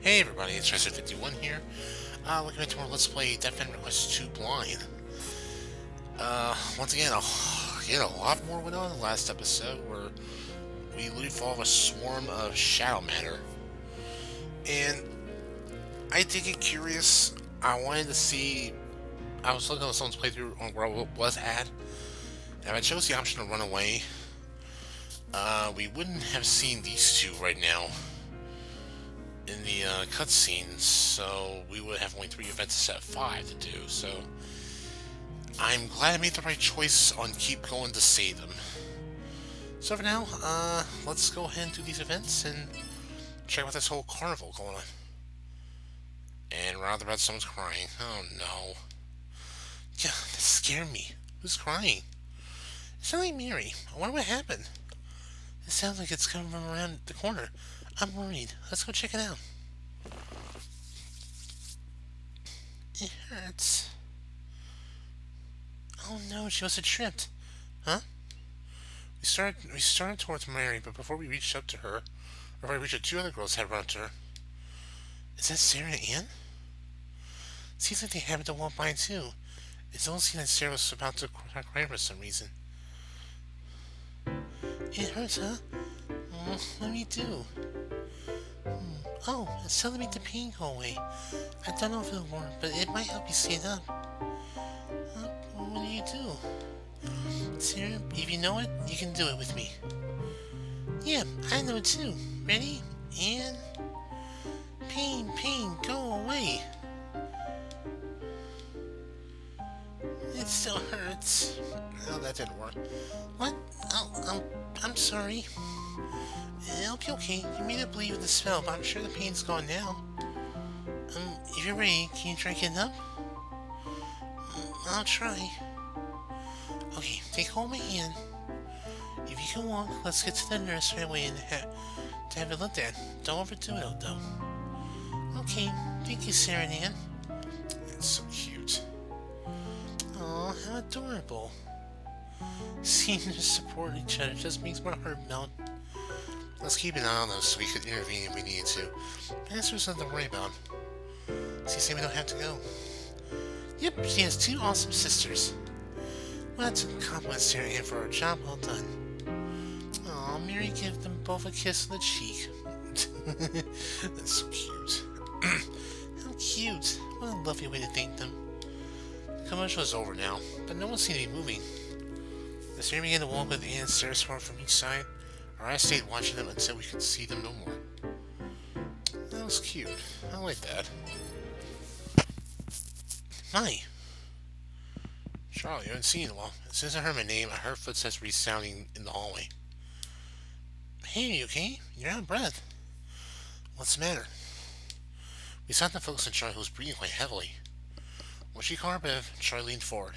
Hey everybody, it's Raiza51 here. Welcome back to more Let's Play Death End Request 2 Blind. Once again, a lot more went on in the last episode where we literally fought a swarm of shadow matter. And I did get curious. I wanted to see. I was looking at someone's playthrough on where I was at. And if I chose the option to run away, we wouldn't have seen these two right now in the cutscenes, so we would have only 3 events instead of 5 to do, so I'm glad I made the right choice on keep going to save them. So for now, let's go ahead and do these events and check out this whole carnival going on. And right off the bat, someone's crying. Oh no. Yeah, that scared me. Who's crying? It sounds like Mary. I wonder what happened. It sounds like it's coming from around the corner. I'm worried. Let's go check it out. It hurts. Oh no, she must have tripped. Huh? We started towards Mary, but before we reached up to her, or before we reached her, 2 other girls had run up to her. Is that Sarah and Ann? Seems like they happened to walk by too. It's almost seemed that Sarah was about to cry for some reason. It hurts, huh? What do we do? Oh, it's telling me the pain go away. I don't know if it'll work, but it might help you stand up. What do you do? Sarah, if you know it, you can do it with me. Yeah, I know it too. Ready? And... Pain, go away. It still hurts. Oh, that didn't work. What? Oh, I'm sorry. It'll be okay. You made it bleed with the spell, but I'm sure the pain's gone now. If you're ready, can you try getting up? I'll try. Okay, take hold of my hand. If you can walk, let's get to the nurse right away and to have it looked at. Don't overdo it, though. Okay, thank you, Sarah and Ann. That's so cute. Aw, how adorable. Seeing them support each other just makes my heart melt. Let's keep an eye on those so we could intervene if we needed to. That's just nothing to worry about. See, say we don't have to go. Yep, she has 2 awesome sisters. Well, that's a compliment, Sarah Ann, for a job well done. Aw, Mary gave them both a kiss on the cheek. That's so cute. How cute. What a lovely way to thank them. The commercial is over now, but no one seemed to be moving. As Mary began to walk with Ann and Sarah swung from each side, our eyes stayed watching them until we could see them no more. That was cute. I like that. My! Charlie, I haven't seen you in a while. As soon as I heard my name, I heard footsteps resounding in the hallway. Hey, you okay? You're out of breath. What's the matter? We stopped to focus on Charlie, who was breathing quite heavily. When she called her Bev, Charlie leaned forward.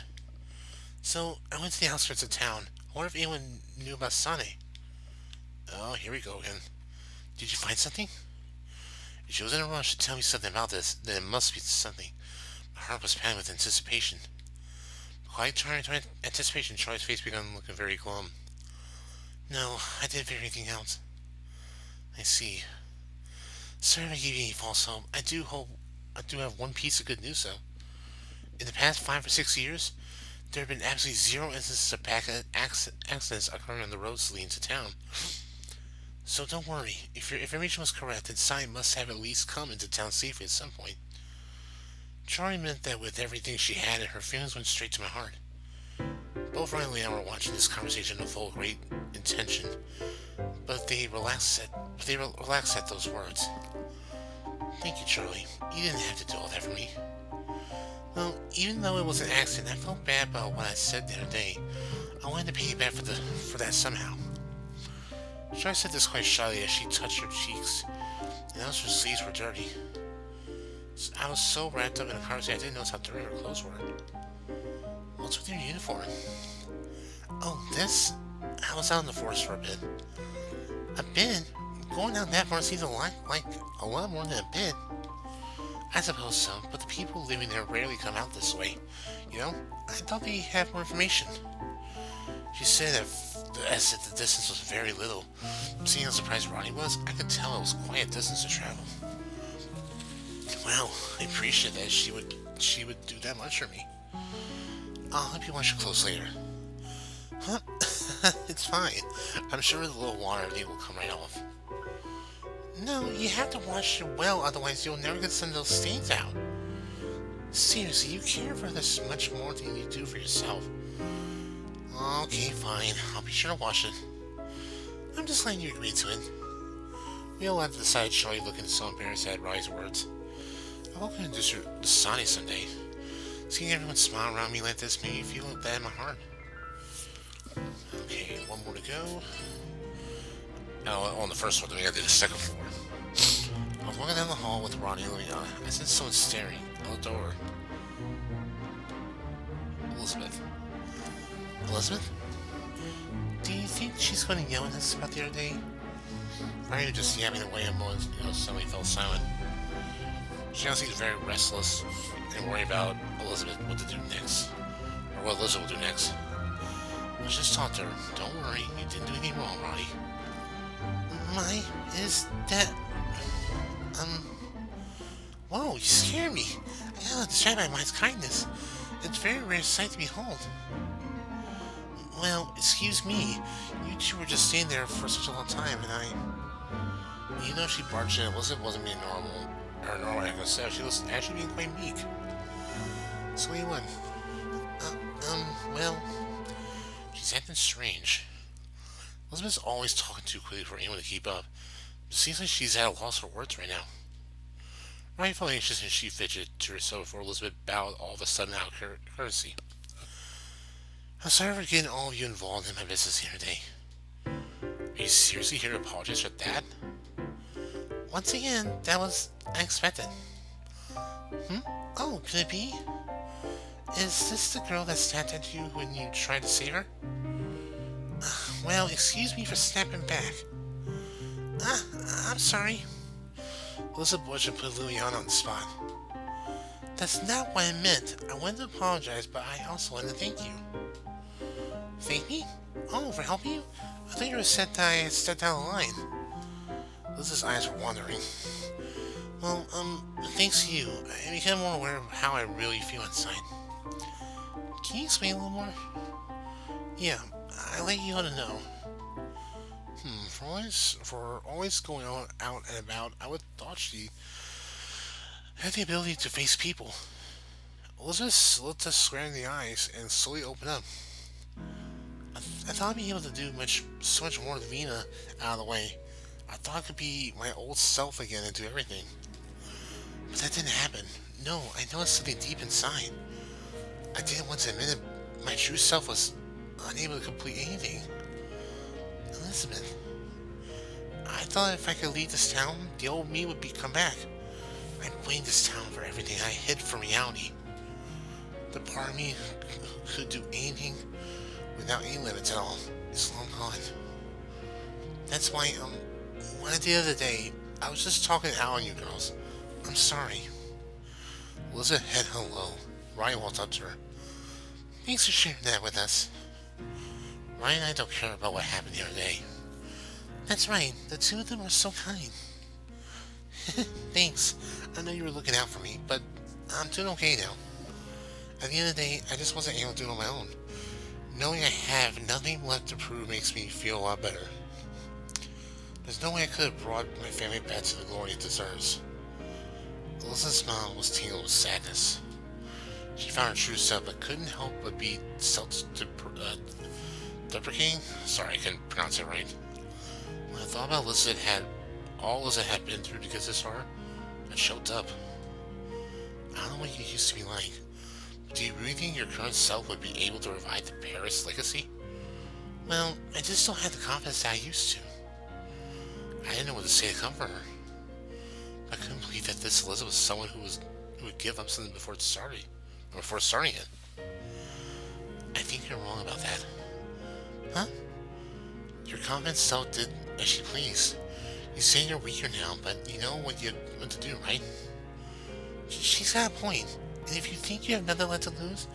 So, I went to the outskirts of town. I wonder if anyone knew about Sane. Oh, here we go again. Did you find something? If she was in a rush to tell me something about this, then it must be something. My heart was pounding with anticipation. Quite trying to anticipation, Charlie's face began looking very glum. No, I didn't figure anything out. I see. Sorry if I gave you any false hope. I do have one piece of good news, though. In the past 5 or 6 years, there have been absolutely 0 instances of accidents occurring on the roads leading to town. So don't worry. If your information was correct, then Sane must have at least come into town safely at some point. Charlie meant that with everything she had, and her feelings went straight to my heart. Both Riley and I were watching this conversation with full great intention, but they relaxed at those words. Thank you, Charlie. You didn't have to do all that for me. Well, even though it was an accident, I felt bad about what I said the other day. I wanted to pay you back for that somehow. Charlie said this quite shyly as she touched her cheeks, and those her sleeves were dirty. I was so wrapped up in a conversation I didn't notice how dirty her clothes were. What's with your uniform? Oh, this? I was out in the forest for a bit. A bit? Going out that far seems like a lot more than a bit. I suppose so, but the people living there rarely come out this way. You know, I thought they had more information. She said that the distance was very little. Seeing how surprised Ronnie was, I could tell it was quite a distance to travel. Well, I appreciate that she would do that much for me. I'll help you wash your clothes later. Huh? It's fine. I'm sure with a little water everything will come right off. No, you have to wash it well, otherwise you'll never get some of those stains out. Seriously, you care for this much more than you do for yourself. Okay, fine. I'll be sure to wash it. I'm just letting you agree to it. We all have to decide Charlie looking so embarrassed at Rai's words. I hope I can do Sonny someday. Seeing everyone smile around me like this made me feel bad in my heart. Okay, one more to go. Oh, on the first one, then we gotta do the second floor. I was walking down the hall with Ronnie and Leon. I sensed someone staring out the door. Elizabeth. Elizabeth? Do you think she's going to yell at us about the other day? Or are you just yapping away and suddenly fell silent? She now seems very restless and worried about Elizabeth what to do next. Or what Elizabeth will do next. Let's just talk to her. Don't worry, you didn't do anything wrong, Ronnie. Is that... Whoa, you scared me. I got distracted by Mike's kindness. It's a very rare sight to behold. Well, excuse me. You two were just staying there for such a long time, and I... You know, she barged in. Elizabeth wasn't being normal. Or normal, I was gonna say. She was actually being quite meek. So what do you want? Well... She's acting strange. Elizabeth's always talking too quickly for anyone to keep up. It seems like she's at a loss for words right now. Ryan felt anxious and she fidgeted to herself before Elizabeth bowed all of a sudden out of courtesy. I'm sorry for getting all of you involved in my business here today. Are you seriously here to apologize for that? Once again, that was unexpected. Oh, could it be? Is this the girl that snapped at you when you tried to save her? Well, excuse me for snapping back. I'm sorry. Elizabeth blushed and put Liliana on the spot. That's not what I meant. I wanted to apologize, but I also wanted to thank you. Thank me? Oh, for helping you? I thought you were upset that I had stepped out of line. Liz's eyes were wandering. Well, thanks to you, I became more aware of how I really feel inside. Can you explain a little more? Yeah, I let you all to know. For always going out and about, I would thought she had the ability to face people. Elizabeth looked us square in the eyes and slowly opened up. I thought I'd be able to do so much more with Vina out of the way. I thought I could be my old self again and do everything. But that didn't happen. No, I noticed something deep inside. I didn't want to admit it. My true self was unable to complete anything. Elizabeth, I thought if I could leave this town, the old me would come back. I blamed this town for everything I hid from reality. The part of me who could do anything without any limits at all is long gone. That's why, when at the end of the day, I was just talking out on you girls. I'm sorry. Elizabeth head hung low. Ryan walked up to her. Thanks for sharing that with us. Ryan and I don't care about what happened the other day. That's right, the two of them are so kind. Thanks. I know you were looking out for me, but I'm doing okay now. At the end of the day, I just wasn't able to do it on my own. Knowing I have nothing left to prove makes me feel a lot better. There's no way I could have brought my family back to the glory it deserves. Elizabeth's smile was tingled with sadness. She found her true self, but couldn't help but be self-deprecating. Sorry, I couldn't pronounce it right. When I thought about all Elizabeth had been through to get this far, I choked up. I don't know what you used to be like. Do you really think your current self would be able to revive the Paris legacy? Well, I just don't have the confidence that I used to. I didn't know what to say to comfort her. I couldn't believe that this Elizabeth was someone who would give up something before starting it. I think you're wrong about that. Huh? Your confident self did as she pleased. You say you're weaker now, but you know what you want to do, right? She's got a point. And if you think you have nothing left to lose,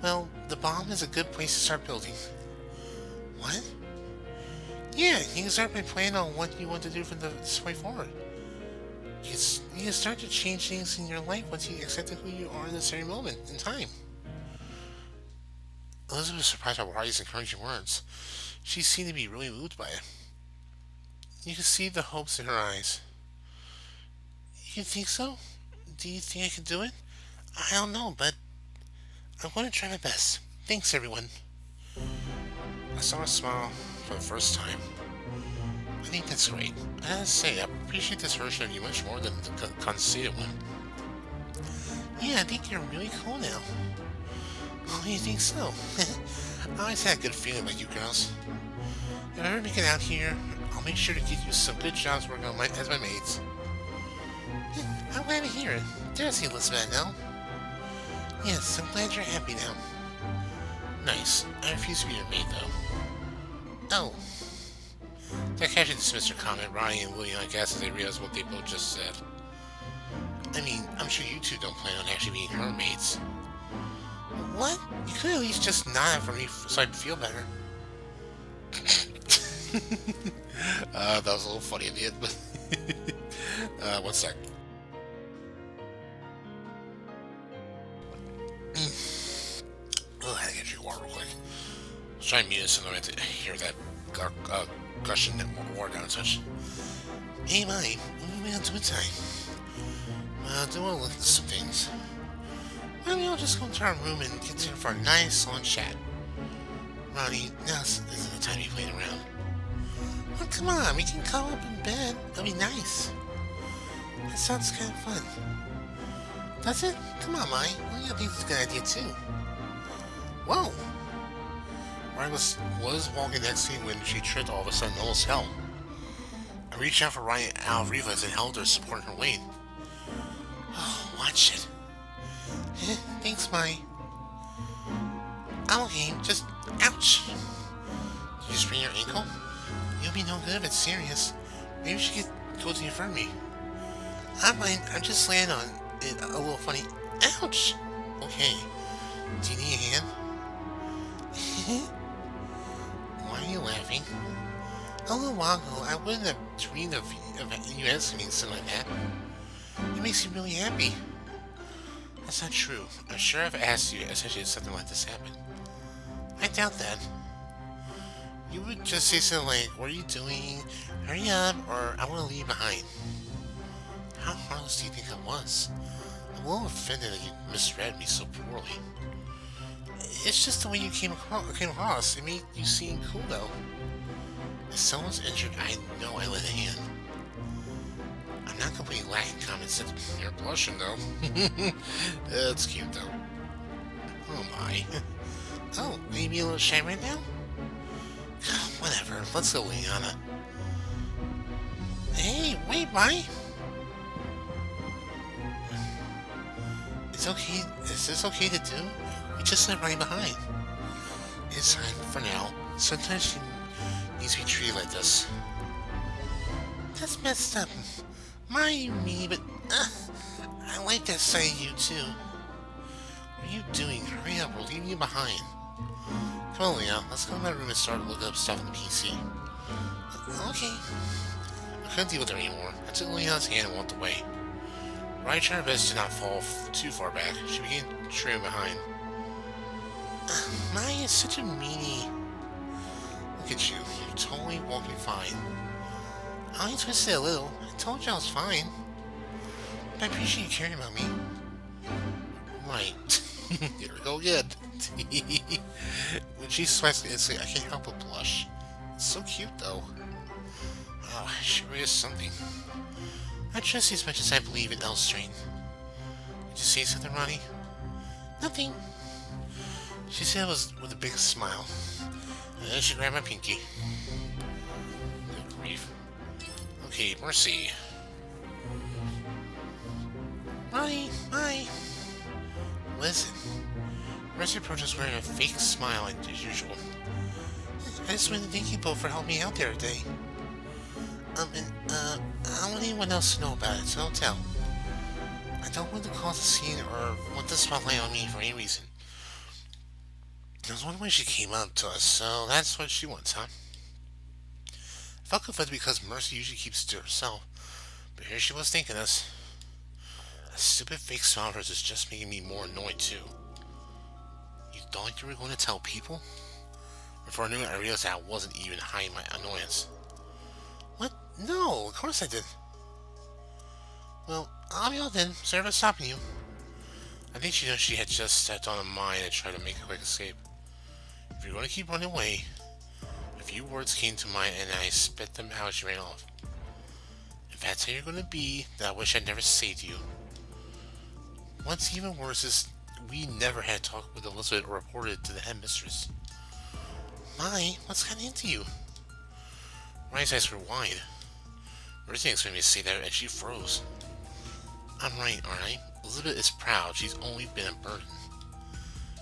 well, the bomb is a good place to start building. What? Yeah, you can start by planning on what you want to do from this way forward. You can start to change things in your life once you accept who you are in this very moment in time. Elizabeth was surprised by Rai's encouraging words. She seemed to be really moved by it. You could see the hopes in her eyes. You think so? Do you think I can do it? I don't know, but I'm going to try my best. Thanks, everyone. I saw her smile for the first time. I think that's great. I gotta say, I appreciate this version of you much more than the conceited one. Yeah, I think you're really cool now. Oh, you think so? I always had a good feeling about you girls. If I ever make it out here, I'll make sure to get you some good jobs working as my maids. I'm glad to hear it. There's Elizabeth now. Yes, I'm glad you're happy now. Nice. I refuse to be your maid, though. Oh. That casually dismissed her comment, Ronnie and William, I guess, as they realized what they both just said. I mean, I'm sure you two don't plan on actually being her maids. What? You could at least just nod for me so I'd feel better. That was a little funny at the end, but... one sec. Oh, I had to get a drink of water real quick. I was trying to mute it so I don't have to hear that gushing water down and such. Hey, my, what are we on to it time? I do want to look at some things. Why don't we all just go into our room and get together for a nice long chat? Ronnie, now isn't the time to be playing around. Oh, come on, we can cuddle up in bed. That'll be nice. That sounds kind of fun. Does it? Come on, Mai. Well, I think it's a good idea, too. Whoa! Ryan was walking next to me when she tripped all of a sudden almost fell. I reached out for Ryan out of reflex and held her, supporting her weight. Oh, watch it. Thanks, Mai. I'm okay, just ouch. Did you sprain your ankle? You'll be no good if it's serious. Maybe you should go to the infirmary. I mind, I'm just laying on it a little funny. Ouch! Okay. Do you need a hand? Why are you laughing? A little while ago, I wouldn't have dreamed of you asking me something like that. It makes you really happy. That's not true. I'm sure I've asked you, especially if something like this happened. I doubt that. You would just say something like, what are you doing? Hurry up, or I want to leave behind. How heartless do you think I was? I'm a little offended that you misread me so poorly. It's just the way you came across. It made you seem cool, though. If someone's injured, I know I lend a hand. I'm not completely lacking common sense. You're blushing, though. That's cute, though. Oh, my. Oh, maybe a little shy right now? Whatever, let's go, Liana. Hey, wait, Mai. It's okay. Is this okay to do? We just left right behind. It's fine for now. Sometimes she needs to be treated like this. That's messed up. Mind me, but I like that side of you too. What are you doing? Hurry up, we're leaving you behind. Come on, Leon. Let's go in my room and start looking up stuff on the PC. Okay. I couldn't deal with her anymore. I took Leon's hand and walked away. Right, tried her best to not fall too far back. She began trailing behind. Maya is such a meanie. Look at you. You're totally walking fine. I only twisted a little. I told you I was fine. But I appreciate you caring about me. Right. Here we go again. When she sweats, I can't help but blush. It's so cute, though. Oh, she really is something. I trust you as much as I believe in Elstrain. Did you say something, Ronnie? Nothing. She said it was with a big smile. And then she grabbed my pinky. Good grief. Okay, Mercy. Ronnie, hi. Listen. Mercy approached us wearing a fake smile as usual. I just wanted to thank you both for helping me out the other day. I don't want anyone else to know about it, so don't tell. I don't want to cause a scene or want the spotlight on me for any reason. There was one way she came up to us, so that's what she wants, huh? I felt confused because Mercy usually keeps it to herself, But here she was thanking us. That stupid fake smile of hers is just making me more annoyed too. You thought you were going to tell people? Before I knew it, I realized that I wasn't even hiding my annoyance. What? No, of course I did. Well, I'll be all then. Sorry for stopping you. I think she knows she had just stepped on a mine and tried to make a quick escape. If you're going to keep running away, a few words came to mind and I spit them out as she ran off. If that's how you're going to be, then I wish I'd never saved you. What's even worse is we never had talked with Elizabeth or reported to the headmistress. My, what's gotten into you? Raiza's eyes grew wide. Raiza expected me to say that and she froze. I'm right, aren't I? Elizabeth is proud. She's only been a burden.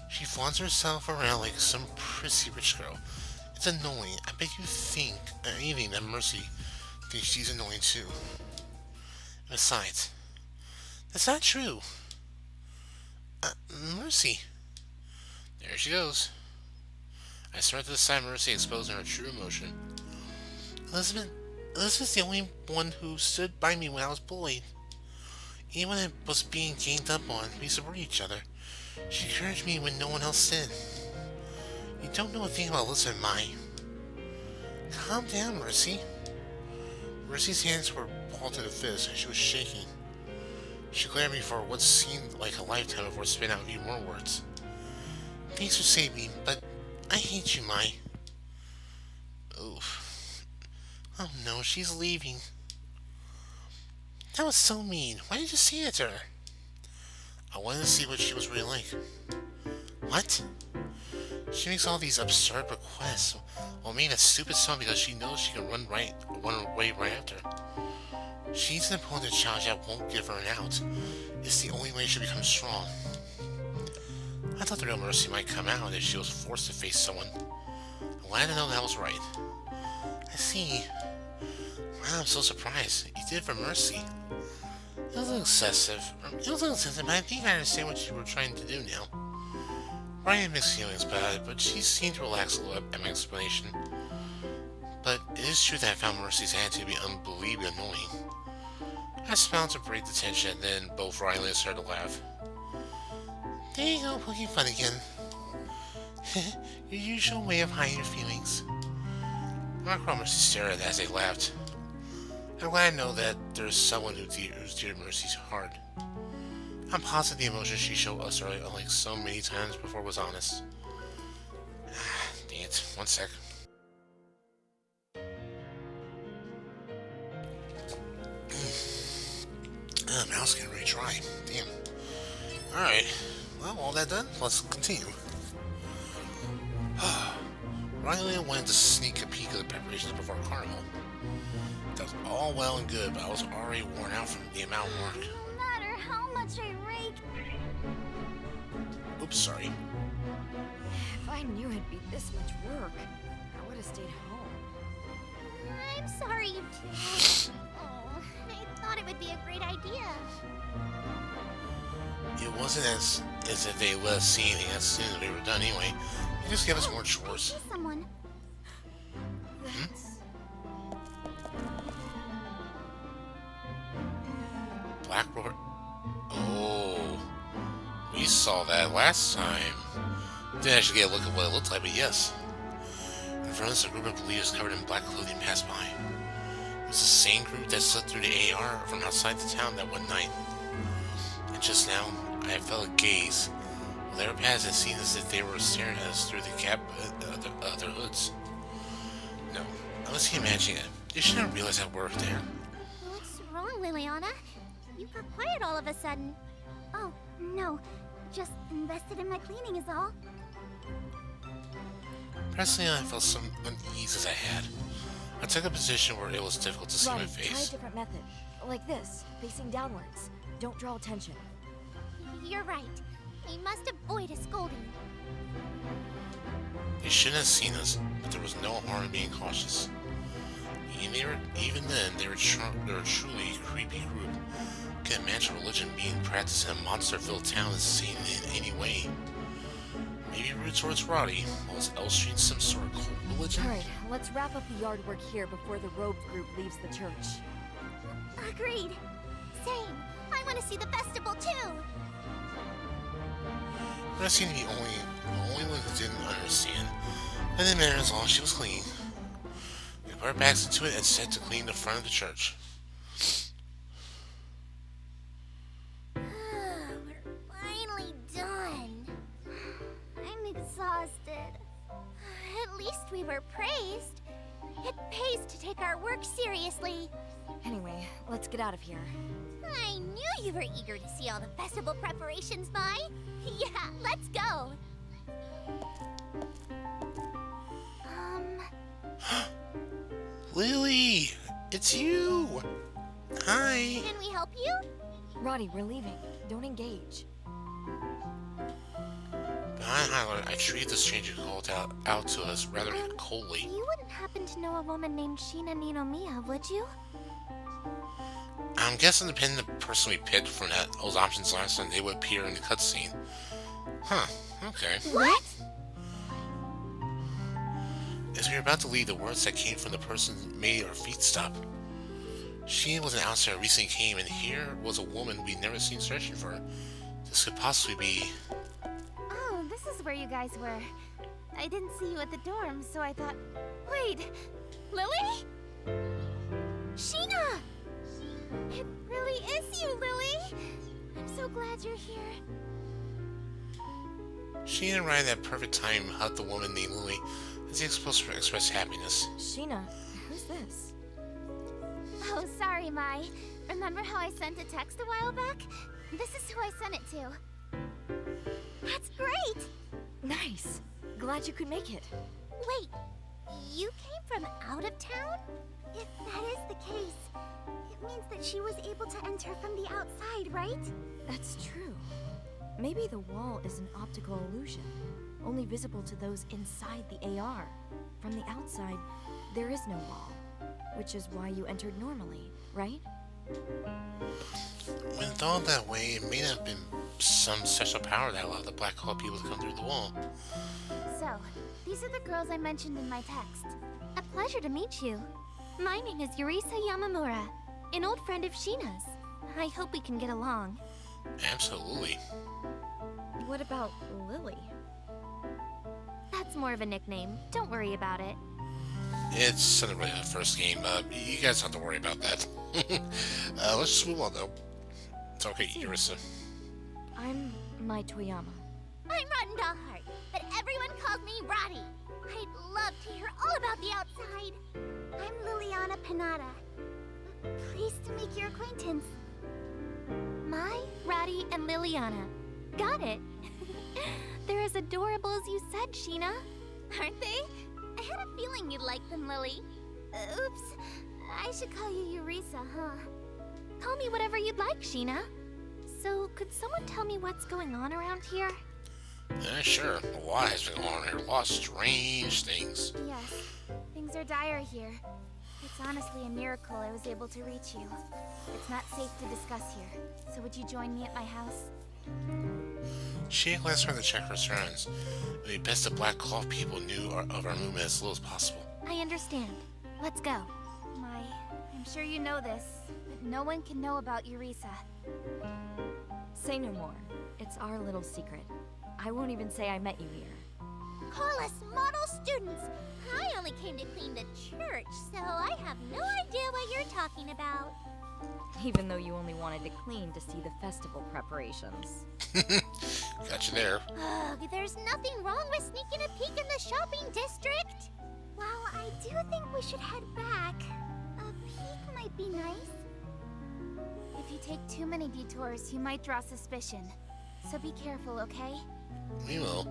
She flaunts herself around like some prissy rich girl. It's annoying. I bet you think anything that Mercy thinks she's annoying too. Besides, that's not true. Mercy. There she goes. I started to decide Mercy exposing her true emotion. Elizabeth's the only one who stood by me when I was bullied. Even when I was being ganged up on, we supported each other. She encouraged me when no one else did. You don't know a thing about Elizabeth, Mai. Calm down, Mercy. Mercy's hands were balled to the fist and she was shaking. She glared at me for what seemed like a lifetime before spitting out a few more words. Thanks for saving me, but I hate you, Mai. Oof. Oh no, she's leaving. That was so mean. Why did you say it to her? I wanted to see what she was really like. What? She makes all these absurd requests while making a stupid song because she knows she can run away right after. She needs an opponent challenge that won't give her an out. It's the only way she becomes strong. I thought the real Mercy might come out if she was forced to face someone. I'm glad to know that was right. I see. Wow, I'm so surprised. You did it for Mercy. It was a little excessive. But I think I understand what you were trying to do now. Brian had mixed feelings about it, but she seemed to relax a little at my explanation. But it is true that I found Mercy's attitude to be unbelievably annoying. I smiled to break the tension, and then both Riley and started to laugh. There you go, poking fun again. Your usual way of hiding your feelings. Mark Mercy stared at it as they laughed. I'm glad to know that there's someone who's dear to Mercy's heart. I'm positive the emotion she showed us earlier, like so many times before, was honest. Dang it. One sec. Mouse getting really dry. Damn. Alright. Well, all that done, let's continue. Riley wanted to sneak a peek of the preparations before Carnival. That was all well and good, but I was already worn out from the amount of work. No matter how much I rake... Oops, sorry. If I knew it'd be this much work, I would have stayed home. I'm sorry, you two. Oh, I thought it would be a great idea. It wasn't as if they let us see anything as soon as we were done anyway. They just gave us more chores. I see someone. That's... Black Rover. Oh, we saw that last time. Didn't actually get a look at what it looked like, but yes. In front of us, a group of believers covered in black clothing passed by. It was the same group that slipped through the AR from outside the town that one night. And just now, I felt a gaze. Their paths had seemed as if they were staring at us through the gap of their hoods. No, I was imagining it. They should have realized that we're there. What's wrong, Liliana? You got quiet all of a sudden. Oh, no. Just invested in my cleaning is all. Presently, I felt some unease as I had. I took a position where it was difficult to see my Try a face. different method. Like this, facing downwards. Don't draw attention. You're right. We must avoid a scolding. They shouldn't have seen us, but there was no harm in being cautious. Even then, they were a truly creepy group. Can't imagine religion being practiced in a monster-filled town is seen in any way. Maybe rooted towards Roddy, while was Elstreen some sort of cult religion? Alright, let's wrap up the yard work here before the robed group leaves the church. Agreed. Same. I want to see the festival too. Reza seemed to be the only one who didn't understand. And then Mary saw she was clean. They put her backs into it and set to clean the front of the church. We're finally done. I'm exhausted. At least we were praised. It pays to take our work seriously. Anyway, let's get out of here. I knew you were eager to see all the festival preparations, Mai. Yeah, let's go. Lily! It's you! Hi! Can we help you? Roddy, we're leaving. Don't engage. Behind Hyler, I treated the stranger who called out to us rather coldly. You wouldn't happen to know a woman named Shina Ninomiya, would you? I'm guessing depending on the person we picked from those options last time, they would appear in the cutscene. Huh, okay. What? As we were about to leave, the words that came from the person made our feet stop. She was an outsider who recently came, and here was a woman we'd never seen searching for her. This could possibly be... Oh, this is where you guys were. I didn't see you at the dorm, so I thought... Wait, Lily? Shina! It really is you, Lily! I'm so glad you're here. She and Ryan at perfect time hugged the woman named Lily as they supposed to express happiness. Shina, who's this? Oh, sorry, Mai. Remember how I sent a text a while back? This is who I sent it to. That's great! Nice. Glad you could make it. Wait, you came from out of town? If that is the case, it means that she was able to enter from the outside, right? That's true. Maybe the wall is an optical illusion, only visible to those inside the AR. From the outside, there is no wall, which is why you entered normally, right? When thought that way, it may have been some special power that allowed the black hole people to come through the wall. So, these are the girls I mentioned in my text. A pleasure to meet you. My name is Yurisa Yamamura, an old friend of Shina's. I hope we can get along. Absolutely. What about Lily? That's more of a nickname. Don't worry about it. It's celebrating the first game. You guys don't have to worry about that. Let's just move on, though. It's okay, Yurisa. I'm Mai Toyama. I'm Rotten Doll Heart, but everyone calls me Roddy. I'd love to hear all about the outside. I'm Liliana Panada. Pleased to make your acquaintance. Mai, Roddy, and Liliana. Got it. They're as adorable as you said, Shina. Aren't they? I had a feeling you'd like them, Lily. Oops. I should call you Yurisa, huh? Call me whatever you'd like, Shina. So, could someone tell me what's going on around here? Yeah, sure. A lot has been going on here. A lot of strange things. Yes. Things are dire here. It's honestly a miracle I was able to reach you. It's not safe to discuss here. So would you join me at my house? She glanced around to check her surroundings. It would be best the black cloth people knew of our movement as little as possible. I understand. Let's go. I'm sure you know this, but no one can know about Yurisa. Say no more. It's our little secret. I won't even say I met you here. Call us model students. I only came to clean the church, so I have no idea what you're talking about. Even though you only wanted to clean to see the festival preparations. Got you there. Ugh, there's nothing wrong with sneaking a peek in the shopping district. Well, I do think we should head back. A peek might be nice. If you take too many detours, you might draw suspicion. So be careful, okay? We will.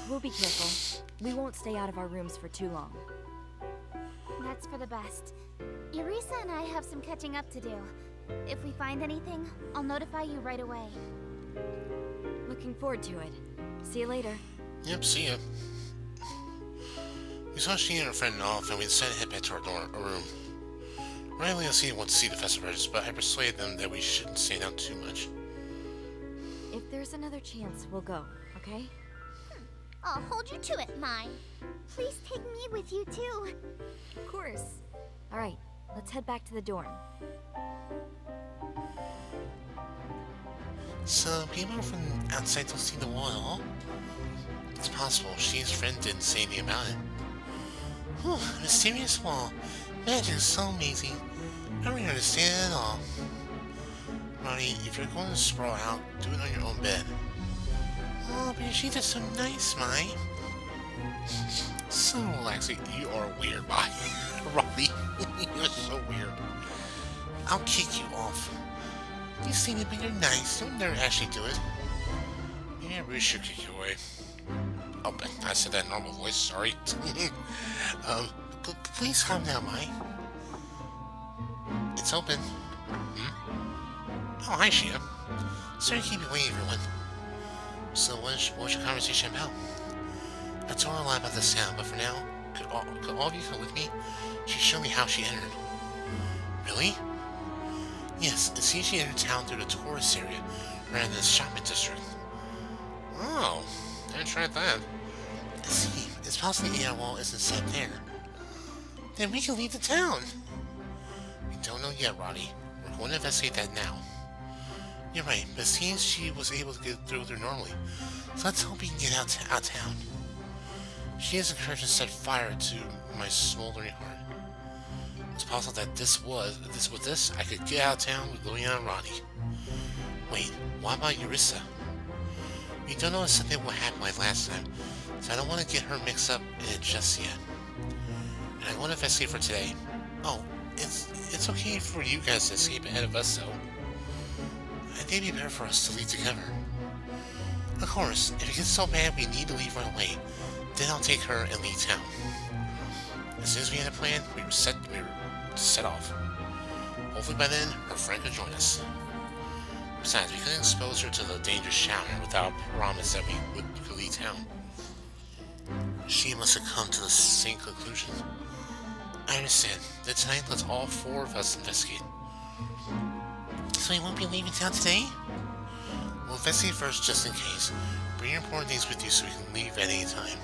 We'll be careful. We won't stay out of our rooms for too long. That's for the best. Yurisa and I have some catching up to do. If we find anything, I'll notify you right away. Looking forward to it. See you later. Yep, see ya. We saw Shina and her friend off, and we decided to head back to our room. Riley and Cena want to see the festival, but I persuaded them that we shouldn't stay down too much. If there's another chance, we'll go, okay? I'll hold you to it, Mai. Please take me with you, too. Of course. Alright, Let's head back to the dorm. So, people from outside don't see the wall at all? It's possible. Shina's friend didn't say anything about it. Whew, a mysterious wall. Magic is so amazing. I don't really understand it at all. Ronnie, if you're going to sprawl out, do it on your own bed. Oh, but your sheets are so nice, Mai. So relaxing. You are weird, Mai. Ronnie, you're so weird. I'll kick you off. You seen it, but you're nice. Don't never actually do it. Maybe I really should kick you away. Oh, but I said that in normal voice, sorry. Please calm down, Mai. It's open. Oh, hi, Shina. Sorry to keep you waiting, everyone. So, what's your conversation about? I told her a lot about the sound, but for now, could all of you come with me? She showed me how she entered. Really? Yes, it seems she entered town through the tourist area, rather than the shopping district. Oh, I tried that. I see. It's possible the AI wall isn't set there. Then we can leave the town. We don't know yet, Roddy. We're going to investigate that now. You're right, but it seems she was able to get through there normally. So let's hope we can get out town. She has encouraged to set fire to my smoldering heart. It's possible that with this, I could get out of town with Liliana and Ronnie. Wait, what about Yurisa? We don't know if something will happen like last time, so I don't want to get her mixed up in it just yet. And I want to investigate for today. Oh, it's okay for you guys to escape ahead of us, though. I think it'd be better for us to leave together. Of course, if it gets so bad we need to leave right away, then I'll take her and leave town. As soon as we had a plan, we were to set off. Hopefully by then, her friend could join us. Besides, we couldn't expose her to the dangerous shower without a promise that we could leave town. She must have come to the same conclusion. I understand. Then tonight, let's all four of us investigate. So you won't be leaving town today? We'll investigate first just in case. Bring your important things with you so we can leave at any time.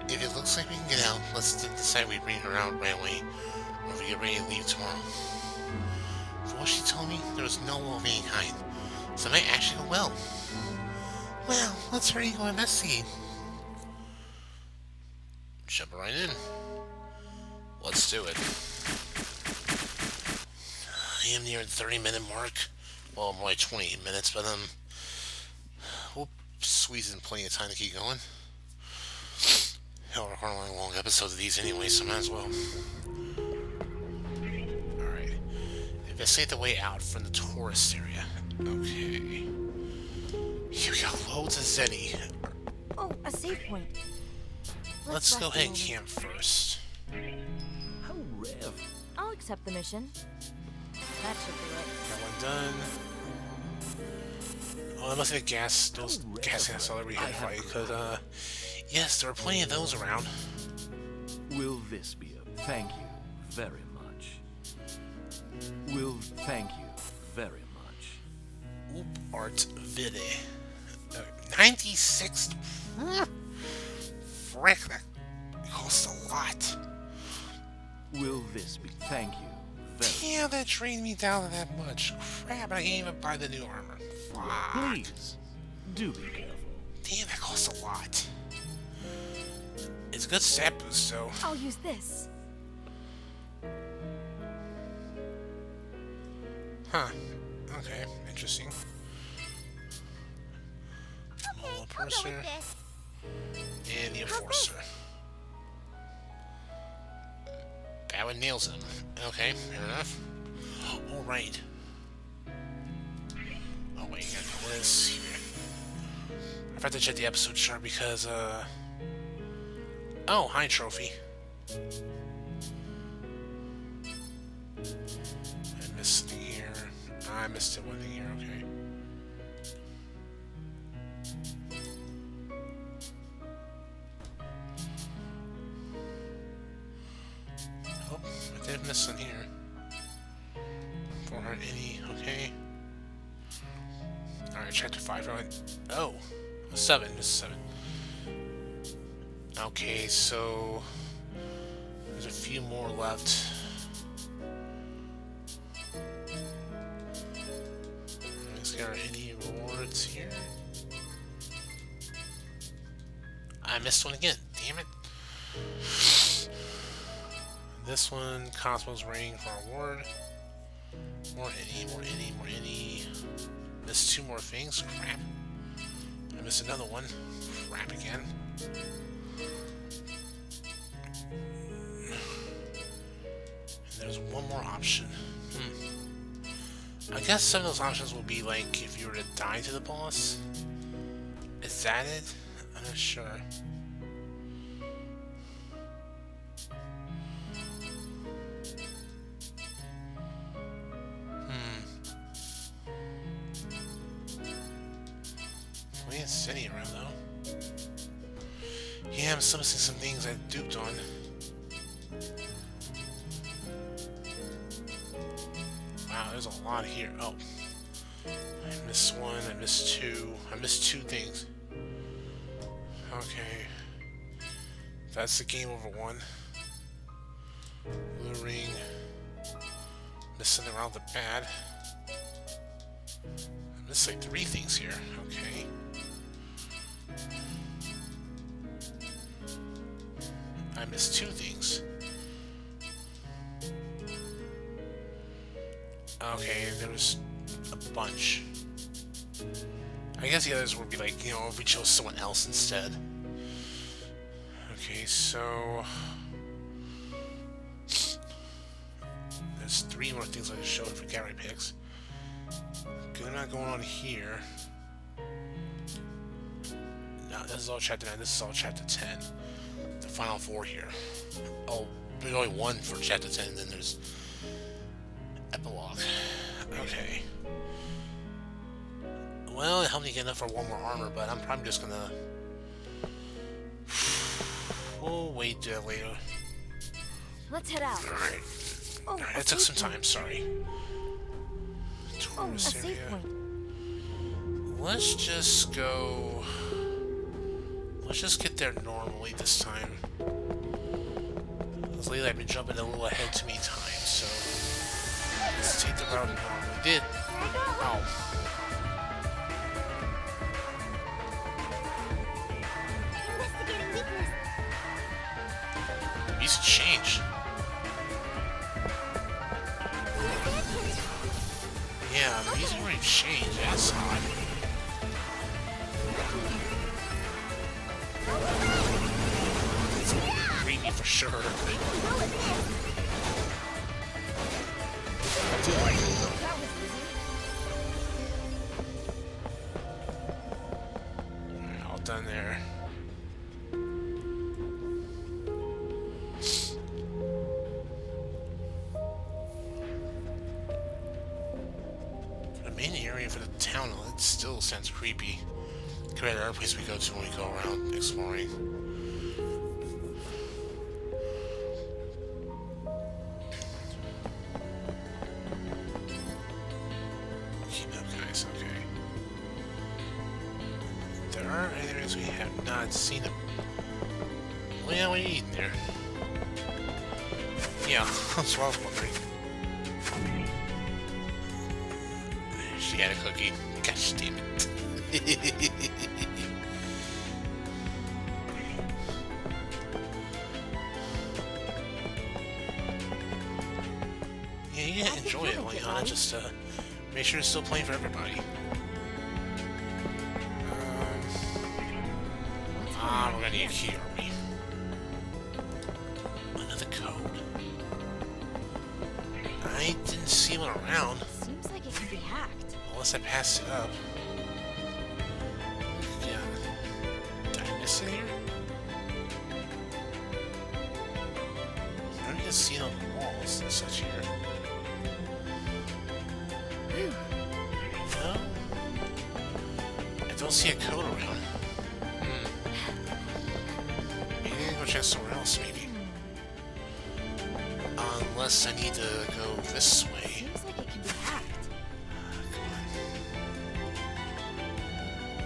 If it looks like we can get out, let's decide we bring her out right away, or if we get ready to leave tomorrow. For what she told me, there was no wall of any kind, so it might actually go well. Well, let's hurry and go investigate. Jump right in. Let's do it. I am near the 30-minute mark. Well, more like 28 minutes, but we'll squeeze in plenty of time to keep going. Hell, we're recording a long episode of these anyway, so might as well. Alright. Investigate the way out from the tourist area. Okay. Here we got loads of Zeni. Oh, a save point. Let's go ahead and camp first. How rev. I'll accept the mission. That should do it. Got one done. Oh, that must be gas. Those gas cylinders we had to fight, because, yes, there are plenty of those around. Will this be a thank you very much? Will thank you very much. Oop Art Vide. 96. Frick, that costs a lot. Will this be thank you very Damn, that trained me down to that much. Crap, I can't even buy the new armor. Fuck. Please, do be careful. Damn, that costs a lot. It's a good stat boost, so. I'll use this. Huh. Okay, interesting. Okay, Small I'll go purser with this. and the enforcer. That one nails him. Okay, fair enough. Alright. Oh wait, you gotta do this here. I forgot to check the episode chart because, oh, hi, trophy. I missed it here. I missed it one thing here, okay. Oh, I did miss one here. 480, okay. Alright, chapter 5, right? Oh, 7, just 7. Okay, so there's a few more left. there are any rewards here? I missed one again. Damn it. This one, Cosmos Ring for reward. More any. Missed two more things. Crap. I missed another one. Crap again. And there's one more option. I guess some of those options will be like if you were to die to the boss. Is that it? I'm not sure. We ain't sitting around though. Yeah, I'm still missing some things I duped on. Wow, there's a lot here. Oh. I missed one, I missed two. I missed two things. Okay. That's the game over one. Blue ring. Missing around the bad. I missed like three things here. Okay. I missed two things. Okay, there was a bunch. I guess the others would be like, you know, if we chose someone else instead. Okay, so... there's three more things I just showed for gallery picks. Good, not going on here. No, this is all chapter 9, this is all chapter 10. The final four here. Oh, there's only one for chapter 10, and then there's epilogue. Okay. Well, it helped me get enough for one more armor, but I'm probably just gonna... we'll wait till later. Let's head out. Alright. Oh, Alright, it took some time, sorry. Oh, a Tourist save area. point. Let's just go... let's just get there normally this time. Because lately I've been jumping a little ahead too many times, so... let's take the route normally. Did... ow. Investigating weakness. The music changed. Yeah, the music already changed. That's odd. It's creepy for sure. Alright, all done there. The main area for the town, it still sounds creepy compared to other places we go to when we go around exploring. Keep up, guys. Okay. There are areas we have not seen them. Well, yeah, what are you eating there? Yeah, that's what I was wondering. She had a cookie. Gosh damn it. Yeah, you can enjoy it while you're on it, just make sure it's still playing for everybody. We're gonna need a key, are we? Another code. I didn't see one around. Seems like it can be hacked. Unless I passed it up. Yeah. Did I miss it here? I don't even see it on the walls and such here. No? I don't see a code around. Maybe I can go check somewhere else, maybe. Unless I need to go this way. Seems like it can be hacked.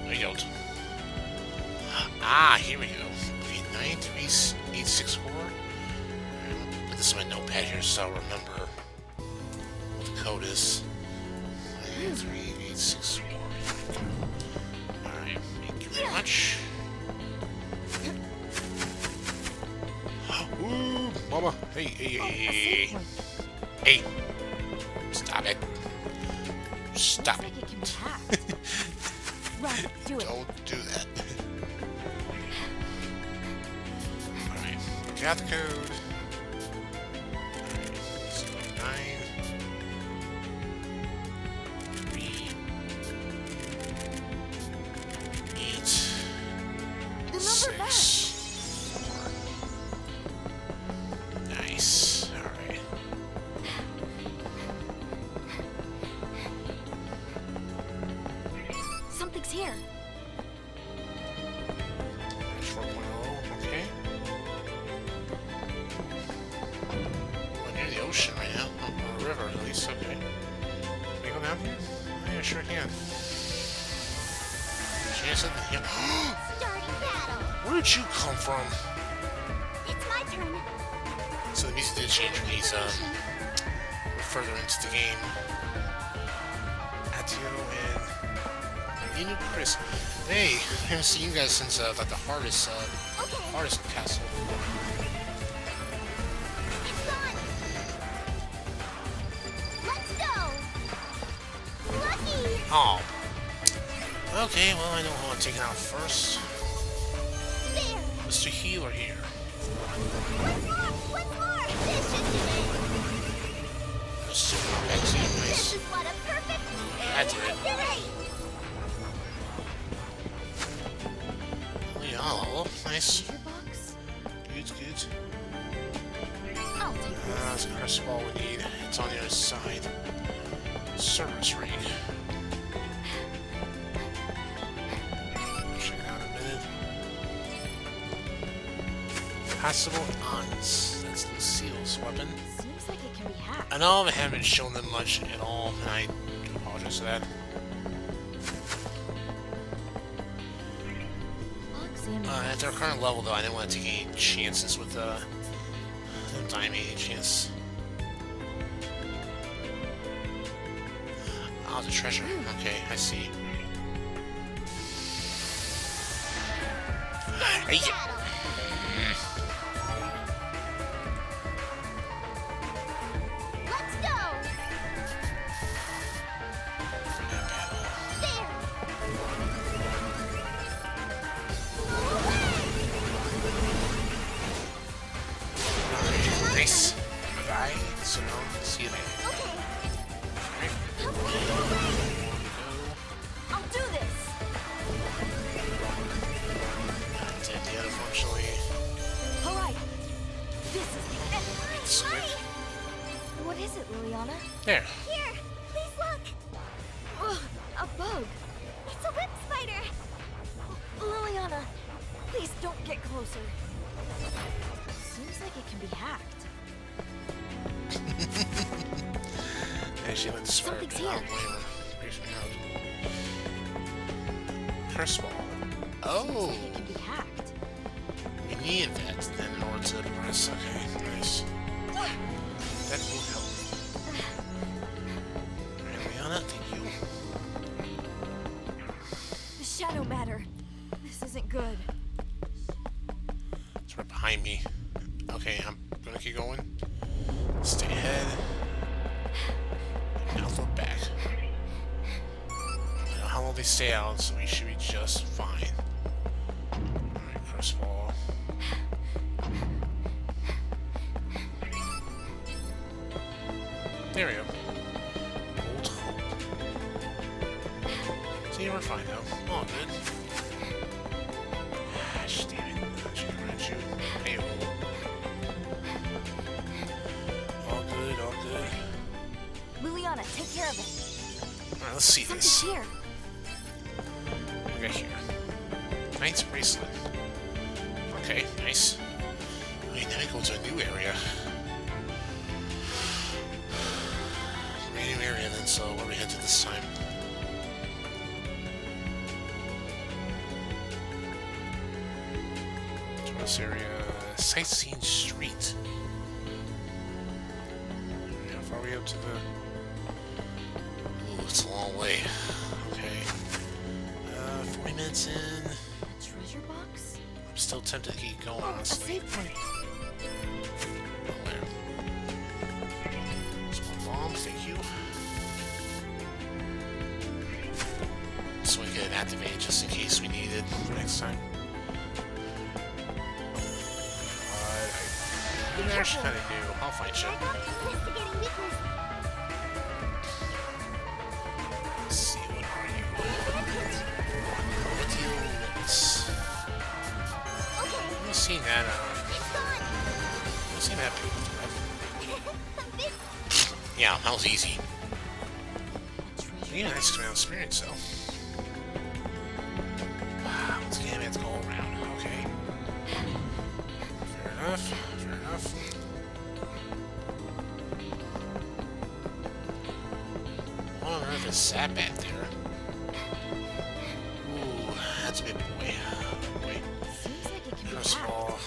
No, you don't. Ah, here we go. 93864. Put this in my notepad here so I'll remember what the code is. 93864. 6 Alright, thank you very much. Ooh, mama. Hey, hey, Oh, a hey, save point. hey. Stop it. Stop Looks it. like it can be hacked. Run, do it. Don't do that. Alright, got the code. Alright, so 9, 3, 8, The number 6, 4. Nice. Alright. Something's here. There's 4.0, okay. We're near the ocean right now. Or a river, at least, okay. Can we go down here? Oh, yeah, sure can. Shina said that, yeah. Starting battle. Where did you come from? It's my turn. So the music did change when he's further into the game. Atio and Inu Chris. Hey, I haven't seen you guys since like the hardest castle. It's gone. Let's go. Lucky. Oh. Okay, well I know who I'm taking out first. There. Mr. Healer here. Once more. This should do it. Mr. Rexy, This nice. is what a perfect. That's it. Great. Yeah, oh, nice. Treasure box? Good, good. I'll take this. That's the crystal ball we need. It's on the other side. Service ring. Check it out in a minute. Possible aunts. That's Lucille's weapon. Seems like it can be hacked. I know I haven't shown them much at all, and I do apologize for that. At their current level, though, I didn't want to take any chances with them dying any chance. Oh, the treasure. Okay, I see. Hey, Battle. Let's go. There. nice. Bye. So, see you later. Okay. Alright, Help me get away. go. I'll do this. Not dead yet, unfortunately. All right. This is the end. It's quick. What is it, Liliana? There. Here, please look. Ugh, a bug. It's a whip spider. Liliana, please don't get closer. Seems like it can be hacked. Actually, let's start. Something's I here. don't blame her. Freaks me out. Crystal ball. Oh, Seems like it can be hacked. we need that then in order to press. Okay, nice. That will help. Alright, Liana, thank you. The shadow matter. This isn't good. It's right behind me. Okay, I'm gonna keep going. Stay ahead. Now look back. I know how long they stay out, so we should be just fine. Alright, crystal ball. There we go. Old hope. See, we're fine now. All good. Gosh, damn it. Aren't you? Hey, all good, all good. Liliana, take care of it. Alright, let's see Something's this. here. What we got here? Knight's bracelet. Okay, nice. Wait, now we go to a new area. Brand new area then, so where we head to this time? This area, sightseeing street. How far are we up to the? Ooh, it's a long way. skeleton. A treasure box? I'm still tempted to keep going, A honestly. save point. Oh, there. There's one bomb, thank you. So we can activate it just in case we need it for next time. You actually kind of do. I'll fight you. I got investigating weakness. Let's see, what are you? What limits? Okay, You've seen that, it's gone. you've seen that before, This right? Yeah, that was easy. A treasure You know, nice amount of experience, though. Wow, let's get him to go around. Okay. Fair enough. Fair enough. What on earth is that back there? Ooh, that's a big boy. Wait. seems like it can be First of hacked. all,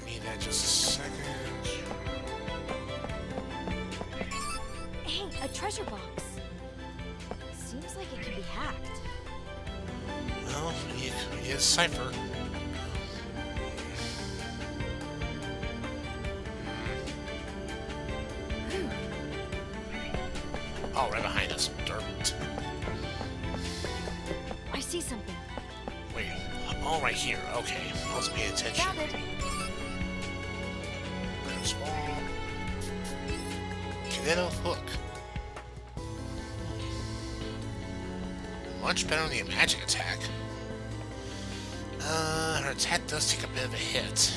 I need that just a second. Hey, a treasure box. Seems like it can be hacked. Well, we need a cipher. Oh, right behind us. Dirt. I see something. Wait. Oh, right here. Okay. I was paying attention. Found it. There's wall. Kineto hook. Much better than the magic attack. Her attack does take a bit of a hit.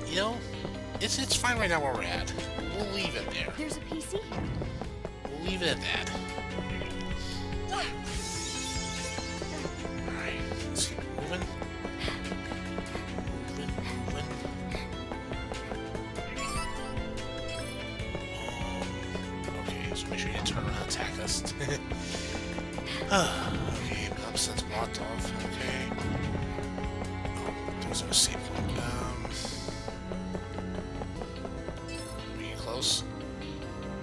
You know, it's fine right now where we're at. We'll leave it there. There's a PC here. We'll leave it at that. Alright, let's keep moving. Moving. Okay, so make sure you turn around and attack us. Okay, absence blocked off. Okay. Oh, there's our save point. Are you close?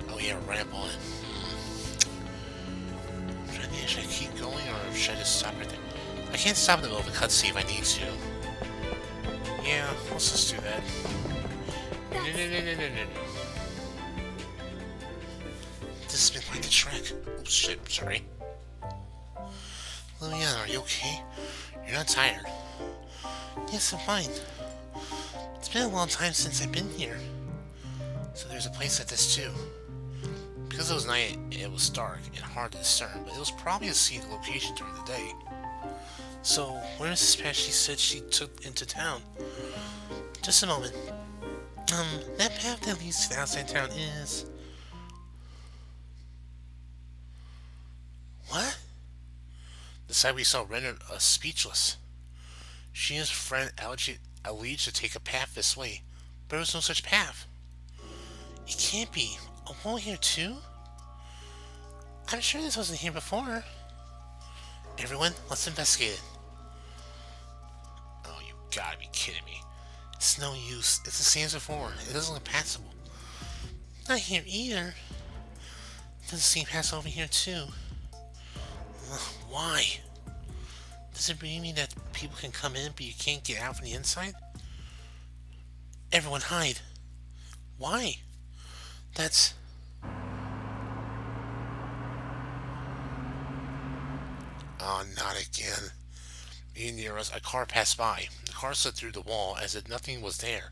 Oh yeah, ramp on it. Should I keep going or should I just stop right there? I can't stop in the middle of the cutscene if I need to. Yeah, let's just do that. No. This has been quite the trek. Oh shit, sorry. Liliana, are you okay? You're not tired? Yes, I'm fine. It's been a long time since I've been here. So there's a place like this too. Because it was night, it was dark and hard to discern, but it was probably a scenic location during the day. So, where is this path she said she took into town? Just a moment. That path that leads to the outside town is... What? The sight we saw rendered us speechless. She and his friend alleged to take a path this way, but there was no such path. It can't be. A wall here too? I'm sure this wasn't here before. Everyone, let's investigate it. Oh, you gotta be kidding me. It's no use. It's the same as before. It doesn't look passable. Not here either. It doesn't seem passable over here too. Ugh, why? Does it really mean that people can come in but you can't get out from the inside? Everyone hide. Why? That's... Oh, not again. Being near us, a car passed by. The car slid through the wall as if nothing was there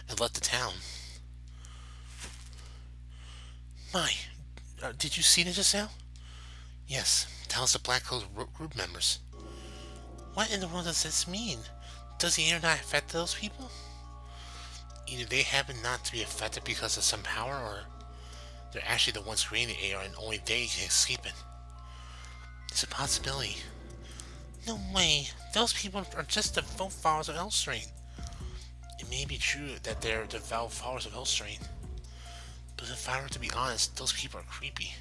and left the town. My, did you see that just now? Yes, that was the Black Coat group members. What in the world does this mean? Does the air not affect those people? Either they happen not to be affected because of some power, or they're actually the ones creating the air and only they can escape it. It's a possibility. No way. Those people are just devout followers of Elstrain. It may be true that they're devout followers of Elstrain, but if I were to be honest, those people are creepy.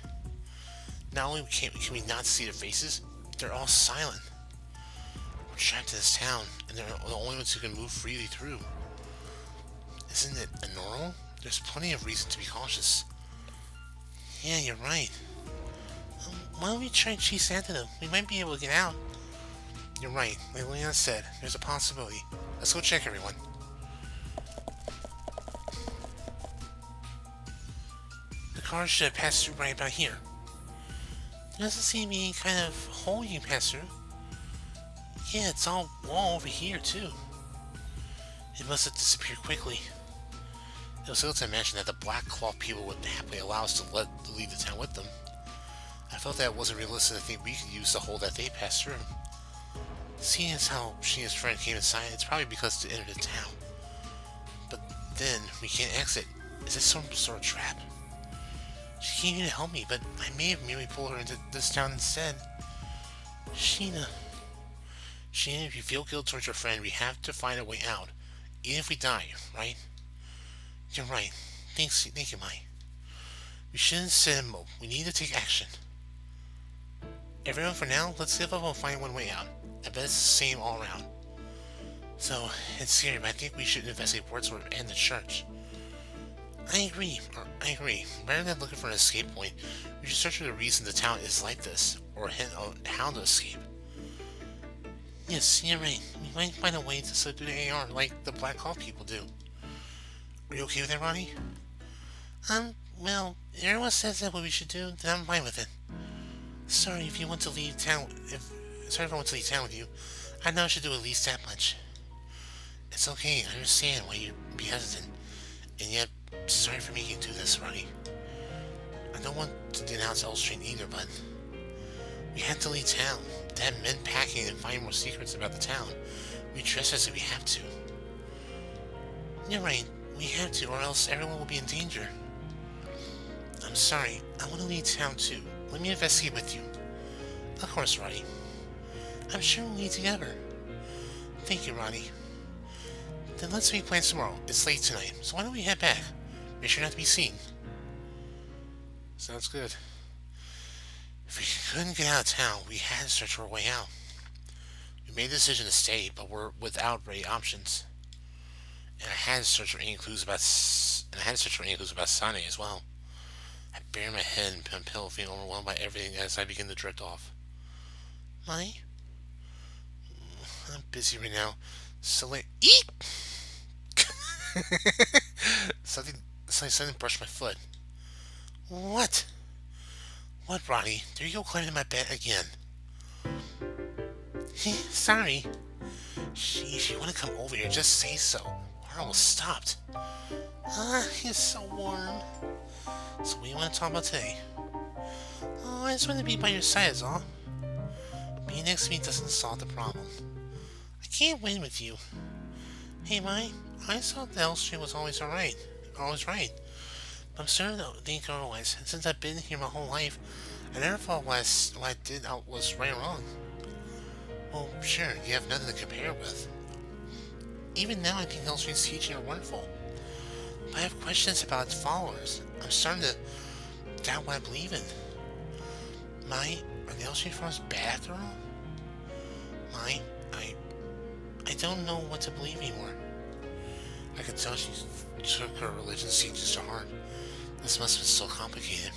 Not only can we not see their faces, they're all silent. We're trapped in this town, and they're the only ones who can move freely through. Isn't it normal? There's plenty of reason to be cautious. Yeah, you're right. Why don't we try and chase after them? We might be able to get out. You're right. Like Leon said, there's a possibility. Let's go check, everyone. The car should have passed through right about here. There doesn't seem to be any kind of hole you can pass through. Yeah, it's all wall over here, too. It must have disappeared quickly. It was difficult to imagine that the Black Cloth people would happily allow us to leave the town with them. I felt that it wasn't realistic to think we could use the hole that they passed through. Seeing as how Shina's friend came inside, it's probably because to enter the town. But then, we can't exit. Is this some sort of trap? She came here to help me, but I may have merely pulled her into this town instead. Shina, if you feel guilt towards your friend, we have to find a way out. Even if we die, right? You're right. Thank you, Mai. We shouldn't sit and mope. We need to take action. Everyone, for now, let's give up and find one way out. I bet it's the same all around. So, it's scary, but I think we should investigate Portsmouth and the church. I agree. Rather than looking for an escape point, we should search for the reason the town is like this, or a hint on how to escape. Yes, you're right. We might find a way to slip through the AR like the Black Hawk people do. Are you okay with that, Ronnie? Well, if everyone says that's what we should do, then I'm fine with it. Sorry if you want to leave town. Sorry if I want to leave town with you. I know I should do at least that much. It's okay. I understand why you'd be hesitant, and yet sorry for making you do this, Ronnie. I don't want to denounce Elstreen either, but we had to leave town. To have men packing and find more secrets about the town. We trust us if we have to. You're right. We have to, or else everyone will be in danger. I'm sorry. I want to leave town too. Let me investigate with you. Of course, Ronnie. I'm sure we'll leave together. Thank you, Ronnie. Then let's make plans tomorrow. It's late tonight, so why don't we head back? Make sure not to be seen. Sounds good. If we couldn't get out of town, we had to search for a way out. We made the decision to stay, but we're without great options. And I had to search for any clues about Sane as well. I bury my head in a pillow, feeling overwhelmed by everything as I begin to drift off. Mai? I'm busy right now. So late. Eat! Something brushed my foot. What? What, Ronnie? There you go climbing in my bed again. Sorry. If you want to come over here, just say so. We're almost stopped. It's so warm. So what do you want to talk about today? Oh, I just want to be by your side is all. Being next to me doesn't solve the problem. I can't win with you. Hey, Mai, I thought the Elstree was always right. But I'm starting to think otherwise. Since I've been here my whole life, I never thought what I did was right or wrong. Well, sure, you have nothing to compare with. Even now, I think Elstree's teaching are wonderful. But I have questions about its followers. I'm starting to doubt what I believe in. Mai, are the Elstree followers bad after all? Mai, I don't know what to believe anymore. I could tell she took her religion teachings to heart. This must have been so complicated.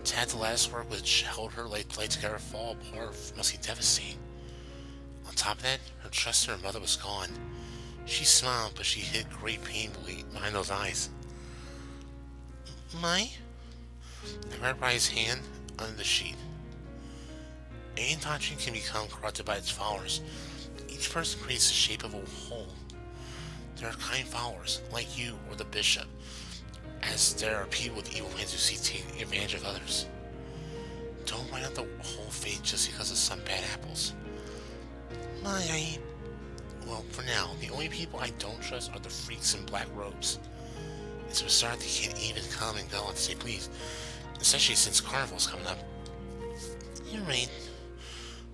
To have the last work which held her like play together fall apart must be devastating. On top of that, her trust in her mother was gone. She smiled, but she hid great pain behind those eyes. Mai? I grabbed Rai's hand under the sheet. Any doctrine can become corrupted by its followers. Each person creates the shape of a whole. There are kind followers, like you or the bishop, as there are people with evil plans who seek taking advantage of others. Don't write out the whole faith just because of some bad apples. Well, for now, the only people I don't trust are the freaks in black robes. It's bizarre they can't even come and go and say please, especially since Carnival's coming up. You're right.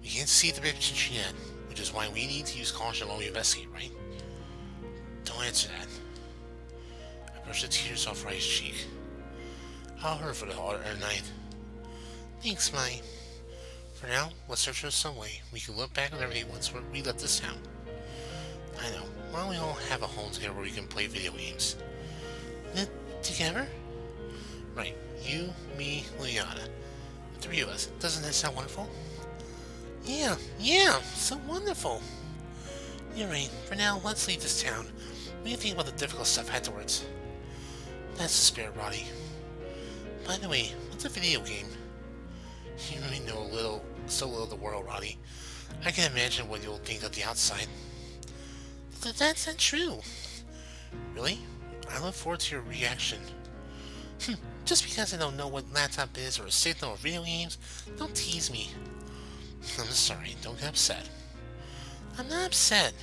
We can't see the big picture yet, which is why we need to use caution while we investigate, right? Don't answer that. I brushed the tears off Rai's cheek. I'll hurry for the order at night. Thanks, Mai. For now, let's search for some way we can look back on everything once we left this town. I know. Why don't we all have a home together where we can play video games? Together? Right. You, me, Liana. If three of us. Doesn't that sound wonderful? Yeah, yeah, so wonderful. You're right. For now, let's leave this town. We can think about the difficult stuff afterwards. That's the spirit, Roddy. By the way, what's a video game? You really know so little of the world, Roddy. I can imagine what you'll think of the outside. That's not true. Really? I look forward to your reaction. Just because I don't know what laptop is or a signal or video games, don't tease me. I'm sorry, don't get upset. I'm not upset.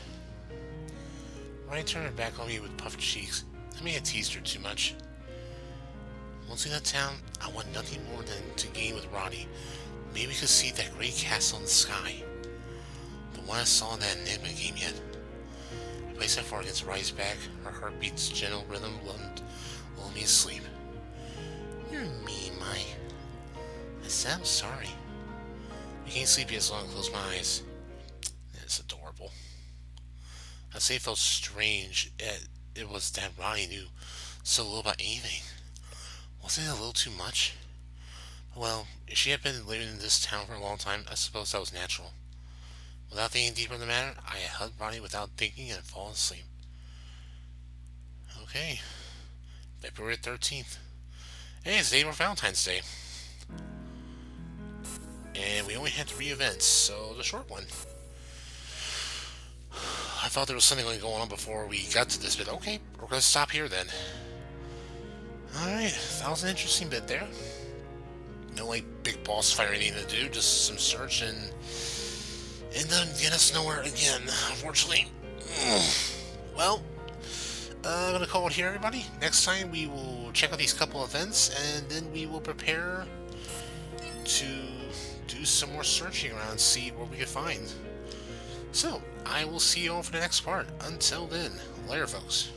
Roddy turned her back on me with puffed cheeks. I may have teased her too much. Once we got town, I want nothing more than to game with Roddy. Maybe we could see that great castle in the sky. The one I saw in that Enigma game yet. I placed my forehead against Roddy's back, her heartbeat's gentle rhythm lulled me to sleep. You're mean, Mai. I said I'm sorry. I can't sleep yet as long as I close my eyes. It's adorable. I'd say it felt strange. It was that Roddy knew so little about anything. Wasn't it a little too much? Well, if she had been living in this town for a long time, I suppose that was natural. Without thinking deeper in the matter, I hugged Roddy without thinking and fallen asleep. Okay, February 13th. Hey, it's the day before Valentine's Day. And we only had 3 events, so the short one. I thought there was something going on before we got to this bit. Okay, we're going to stop here then. Alright, that was an interesting bit there. No, like, big boss fight or anything to do, just some search and doesn't get us nowhere again, unfortunately. Well, I'm gonna call it here, everybody. Next time we will check out these couple events, and then we will prepare to do some more searching around and see what we can find. So, I will see you all for the next part. Until then, later, folks.